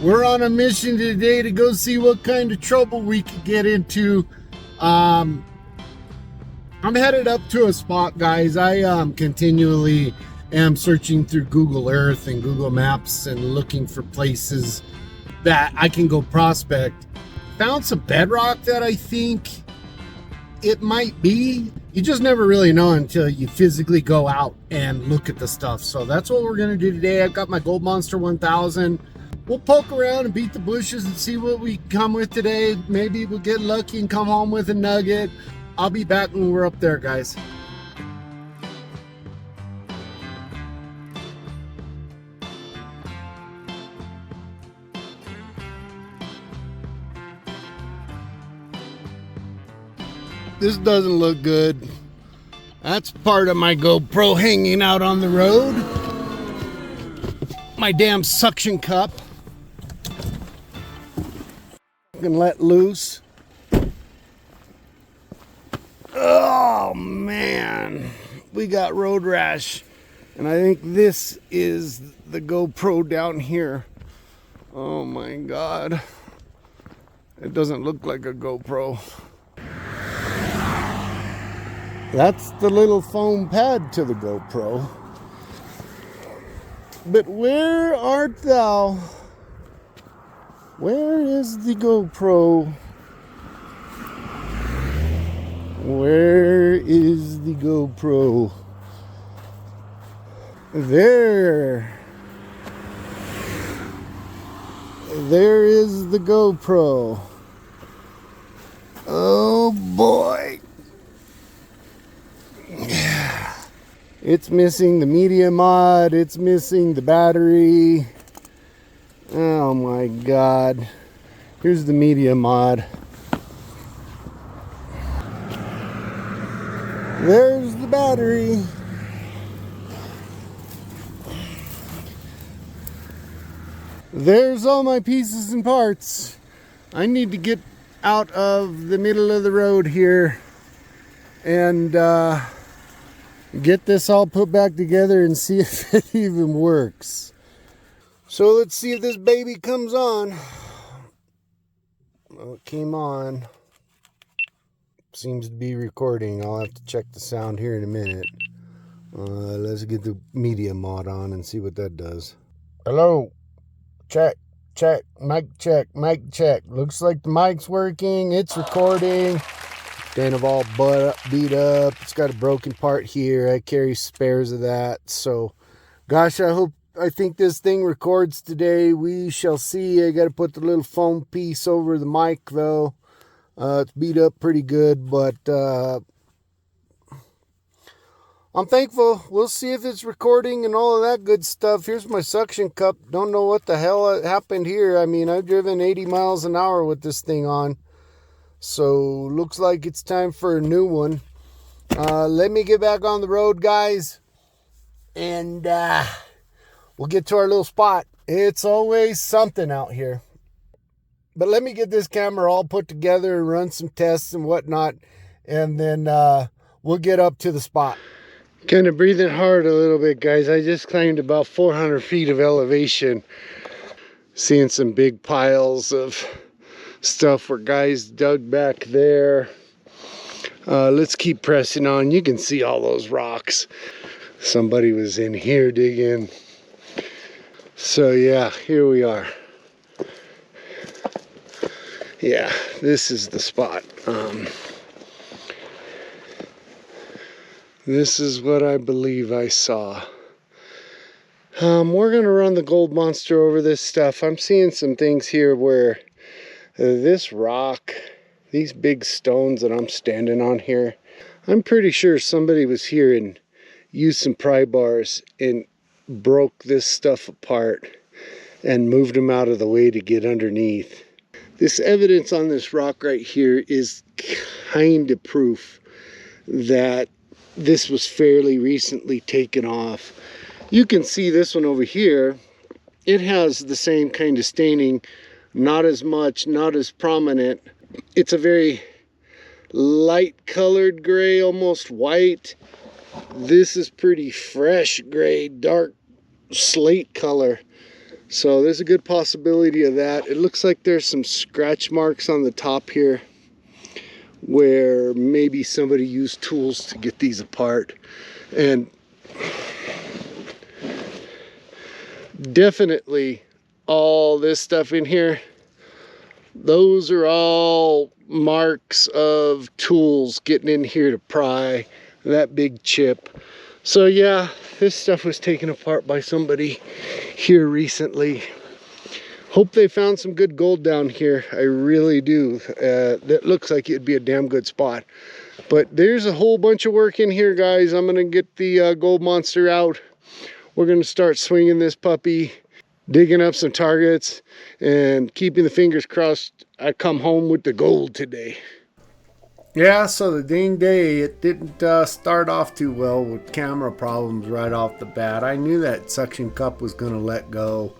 We're on a mission today to go see what kind of trouble we could get into. I'm headed up to a spot, guys. I continually am searching through Google Earth and Google Maps and looking for places that I can go prospect. Found some bedrock that I think it might be. You just never really know until you physically go out and look at the stuff. So that's what we're gonna do today. I've got my Gold Monster 1000. We'll poke around and beat the bushes and see what we come with today. Maybe we'll get lucky and come home with a nugget. I'll be back when we're up there, guys. This doesn't look good. That's part of my GoPro hanging out on the road. My damn suction cup. Can let loose. Oh man, we got road rash, and I think this is the GoPro down here. Oh my god, it doesn't look like a GoPro. That's the little foam pad to the GoPro. But where art thou? Where is the GoPro? Where is the GoPro? There. There is the GoPro. Oh boy. It's missing the media mod. It's missing the battery. Oh my god. Here's the media mod. There's the battery. There's all my pieces and parts. I need to get out of the middle of the road here and get this all put back together and see if it even works. So let's see if this baby comes on. Well, it came on. Seems to be recording. I'll have to check the sound here in a minute. Let's get the media mod on and see what that does. Hello. Check, check, mic check, mic check. Looks like the mic's working. It's recording. Dana all beat up. It's got a broken part here. I carry spares of that. So, gosh, I think this thing records today. We shall see. I got to put the little foam piece over the mic, though. It's beat up pretty good, but I'm thankful. We'll see if it's recording and all of that good stuff. Here's my suction cup. Don't know what the hell happened here. I mean, I've driven 80 miles an hour with this thing on. So, looks like it's time for a new one. Let me get back on the road, guys. And we'll get to our little spot. It's always something out here. But let me get this camera all put together and run some tests and whatnot. And then we'll get up to the spot. Kind of breathing hard a little bit, guys. I just climbed about 400 feet of elevation. Seeing some big piles of stuff where guys dug back there. Let's keep pressing on. You can see all those rocks. Somebody was in here digging. So yeah, here we are. Yeah, this is the spot. This is what I believe I saw. We're gonna run the Gold Monster over this stuff. I'm seeing some things here where this rock, these big stones that I'm standing on here, I'm pretty sure somebody was here and used some pry bars and broke this stuff apart and moved them out of the way to get underneath. This evidence on this rock right here is kind of proof that this was fairly recently taken off. You can see this one over here. It has the same kind of staining, not as much, not as prominent. It's a very light colored gray, almost white. This is pretty fresh gray, dark slate color. So there's a good possibility of that. It looks like there's some scratch marks on the top here where maybe somebody used tools to get these apart. And definitely all this stuff in here, those are all marks of tools getting in here to pry that big chip. So yeah, this stuff was taken apart by somebody here recently. Hope they found some good gold down here. I really do. That looks like it'd be a damn good spot. But there's a whole bunch of work in here, guys. I'm gonna get the gold monster out. We're gonna start swinging this puppy, digging up some targets, and keeping the fingers crossed I come home with the gold today. Yeah, so the dang day, it didn't start off too well with camera problems right off the bat. I knew that suction cup was gonna let go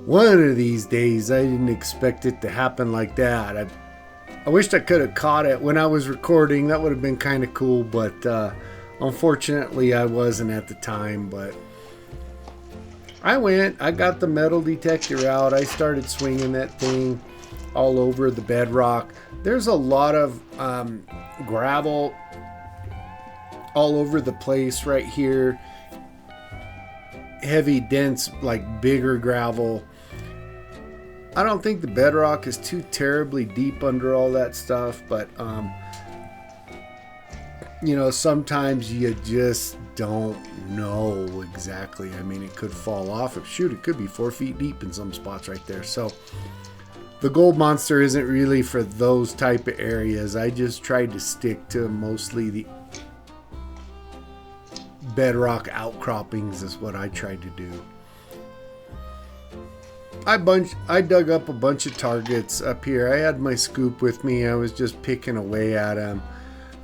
one of these days. I didn't expect it to happen like that. I wished I could have caught it when I was recording. That would have been kind of cool, but unfortunately I wasn't at the time. But I got the metal detector out. I started swinging that thing all over the bedrock. There's a lot of gravel all over the place right here. Heavy, dense, like bigger gravel. I don't think the bedrock is too terribly deep under all that stuff, but you know, sometimes you just don't know exactly. I mean, it could fall off. Shoot, it could be 4 feet deep in some spots right there. So the gold monster isn't really for those type of areas. I just tried to stick to mostly the bedrock outcroppings is what I tried to do. I dug up a bunch of targets up here. I had my scoop with me. I was just picking away at them.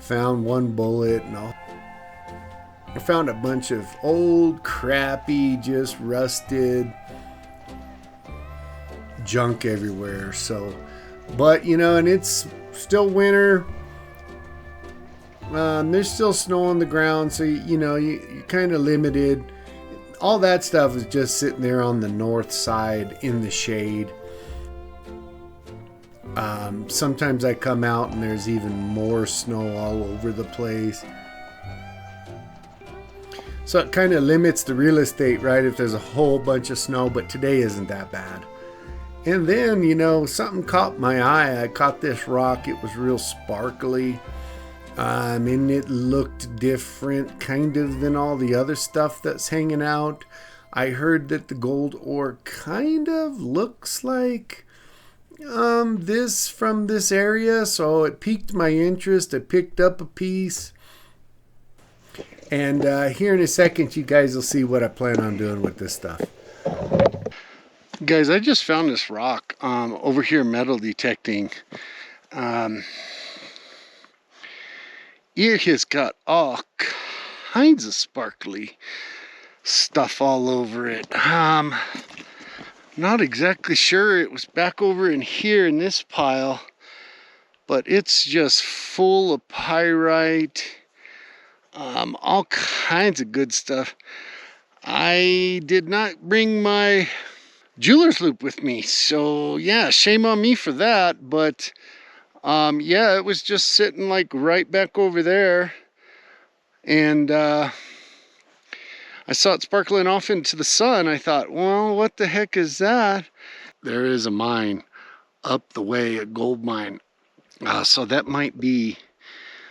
Found one bullet and I found a bunch of old, crappy, just rusted junk everywhere. So, but you know, and it's still winter. There's still snow on the ground, so you know you're kind of limited. All that stuff is just sitting there on the north side in the shade. Sometimes I come out and there's even more snow all over the place. So it kind of limits the real estate, right? If there's a whole bunch of snow, but today isn't that bad. And then, you know, something caught my eye. I caught this rock. It was real sparkly. And it looked different kind of than all the other stuff that's hanging out. I heard that the gold ore kind of looks like this from this area, so it piqued my interest. I picked up a piece, and here in a second you guys will see what I plan on doing with this stuff. Guys, I just found this rock over here metal detecting. It has got all kinds of sparkly stuff all over it. Not exactly sure. It was back over in here in this pile, but it's just full of pyrite, all kinds of good stuff. I did not bring my jeweler's loop with me, so yeah, shame on me for that. But yeah, it was just sitting like right back over there, and I saw it sparkling off into the sun. I thought, well, what the heck is that? There is a mine up the way, a gold mine. So that might be,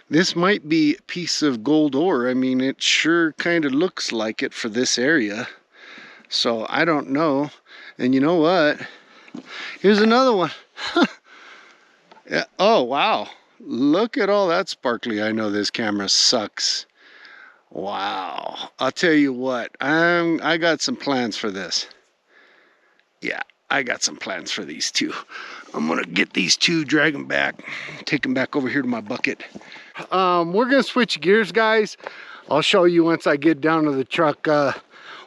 this might be a piece of gold ore. I mean, it sure kind of looks like it for this area. So I don't know. And you know what? Here's another one. Yeah. Oh, wow. Look at all that sparkly. I know this camera sucks. Wow. I'll tell you what, I got some plans for this. Yeah, I got some plans for these two. I'm gonna get these two, drag them back, take them back over here to my bucket. We're gonna switch gears, guys. I'll show you once I get down to the truck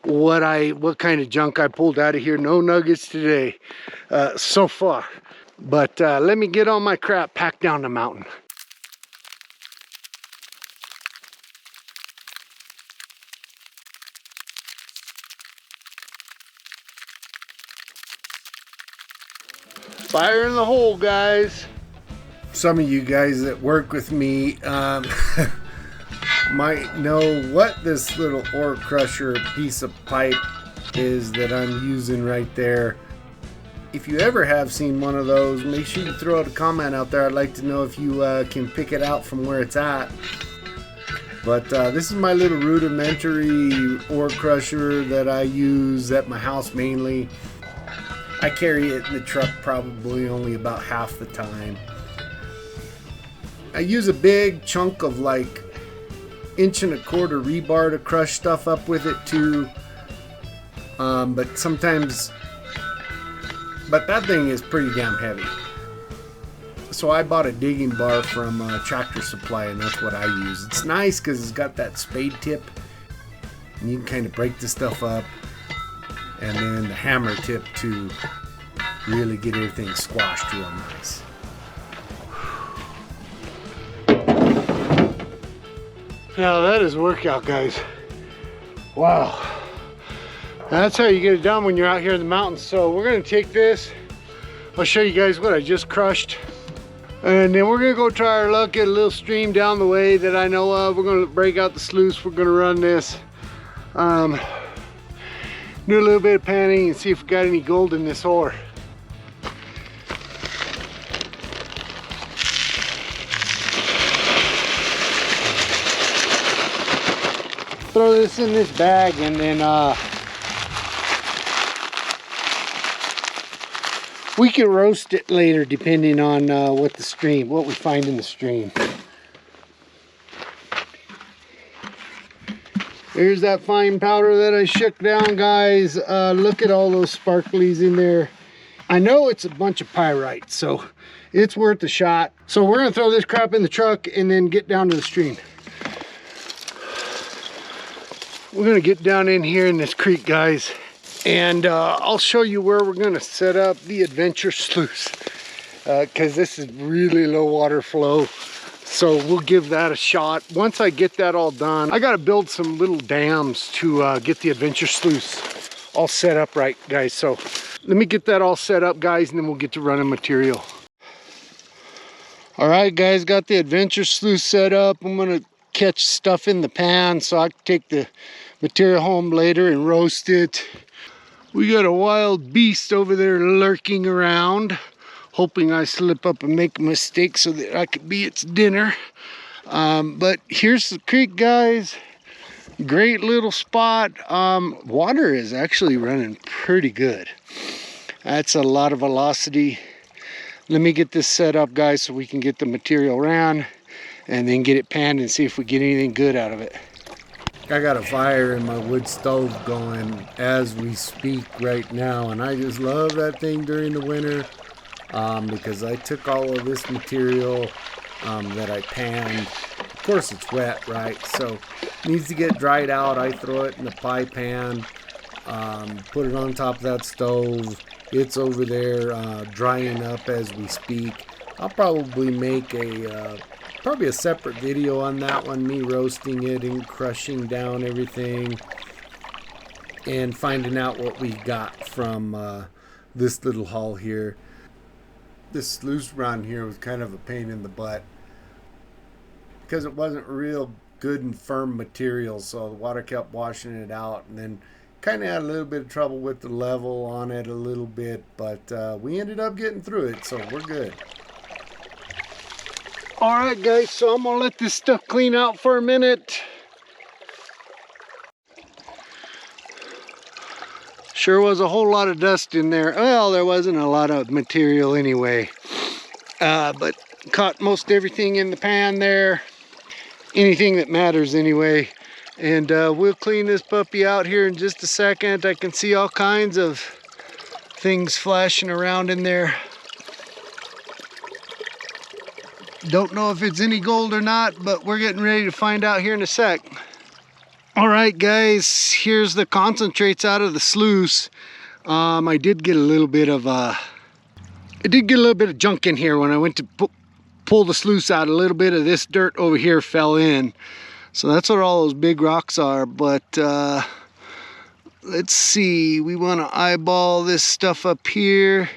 what kind of junk I pulled out of here. No nuggets today so far. But let me get all my crap packed down the mountain. fire in the hole, guys. Some of you guys that work with me might know what this little ore crusher piece of pipe is that I'm using right there. If you ever have seen one of those, make sure you throw out a comment out there. I'd like to know if you can pick it out from where it's at. But this is my little rudimentary ore crusher that I use at my house mainly. I carry it in the truck probably only about half the time. I use a big chunk of like 1.25 inch rebar to crush stuff up with it too. But that thing is pretty damn heavy. So I bought a digging bar from Tractor Supply, and that's what I use. It's nice because it's got that spade tip, and you can kind of break the stuff up, and then the hammer tip to really get everything squashed real nice. Now that is a workout, guys. Wow. That's how you get it done when you're out here in the mountains. So we're gonna take this. I'll show you guys what I just crushed. And then we're gonna go try our luck at a little stream down the way that I know of. We're gonna break out the sluice. We're gonna run this. Do a little bit of panning and see if we got any gold in this ore. Throw this in this bag, and then we can roast it later depending on what we find in the stream. There's that fine powder that I shook down, guys. Look at all those sparklies in there. I know it's a bunch of pyrite, so it's worth a shot. So we're gonna throw this crap in the truck and then get down to the stream. We're gonna get down in here in this creek, guys, and I'll show you where we're gonna set up the adventure sluice, because this is really low water flow. So we'll give that a shot. Once I get that all done, I gotta build some little dams to get the adventure sluice all set up right, guys. So let me get that all set up, guys, and then we'll get to running material. All right, guys, got the adventure sluice set up. I'm gonna catch stuff in the pan so I can take the material home later and roast it. We got a wild beast over there lurking around, hoping I slip up and make a mistake so that I could be its dinner. But here's the creek, guys. Great little spot. Water is actually running pretty good. That's a lot of velocity. Let me get this set up, guys, so we can get the material ran and then get it panned and see if we get anything good out of it. I got a fire in my wood stove going as we speak right now, and I just love that thing during the winter because I took all of this material that I panned. Of course it's wet, right? So it needs to get dried out. I throw it in the pie pan, put it on top of that stove. It's over there drying up as we speak. I'll probably make probably a separate video on that one, me roasting it and crushing down everything and finding out what we got from this little haul here. This sluice run here was kind of a pain in the butt because it wasn't real good and firm material, so the water kept washing it out, and then kind of had a little bit of trouble with the level on it a little bit, but we ended up getting through it, so we're good. All right, guys, so I'm gonna let this stuff clean out for a minute. Sure was a whole lot of dust in there. Well, there wasn't a lot of material anyway, but caught most everything in the pan there. Anything that matters anyway. And we'll clean this puppy out here in just a second. I can see all kinds of things flashing around in there. Don't know if it's any gold or not, but we're getting ready to find out here in a sec. All right, guys, here's the concentrates out of the sluice. I did get a little bit of junk in here when I went to pull the sluice out. A little bit of this dirt over here fell in. So that's what all those big rocks are, but let's see, we want to eyeball this stuff up here.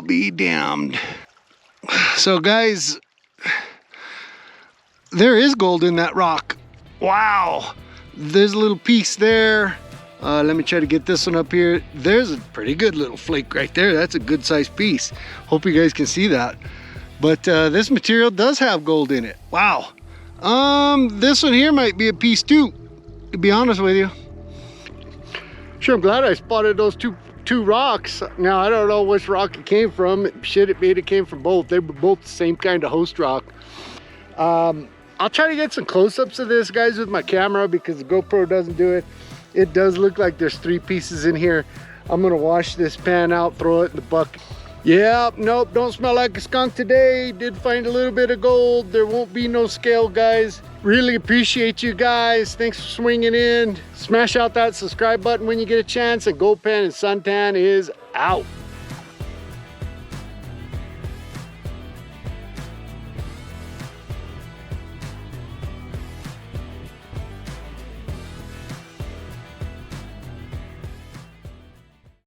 be damned. So guys, there is gold in that rock. Wow, there's a little piece there. Let me try to get this one up here. There's a pretty good little flake right there. That's a good sized piece. Hope you guys can see that. But this material does have gold in it. Wow. This one here might be a piece too, to be honest with you. Sure, I'm glad I spotted those two rocks. Now, I don't know which rock it came from. Shit, it came from both. They were both the same kind of host rock. I'll try to get some close-ups of this, guys, with my camera because the GoPro doesn't do it. It does look like there's 3 pieces in here. I'm gonna wash this pan out, throw it in the bucket. Yeah, nope, don't smell like a skunk today. Did find a little bit of gold. There won't be no scale, guys. Really appreciate you guys. Thanks for swinging in. Smash out that subscribe button when you get a chance. And Goldpan Suntan is out.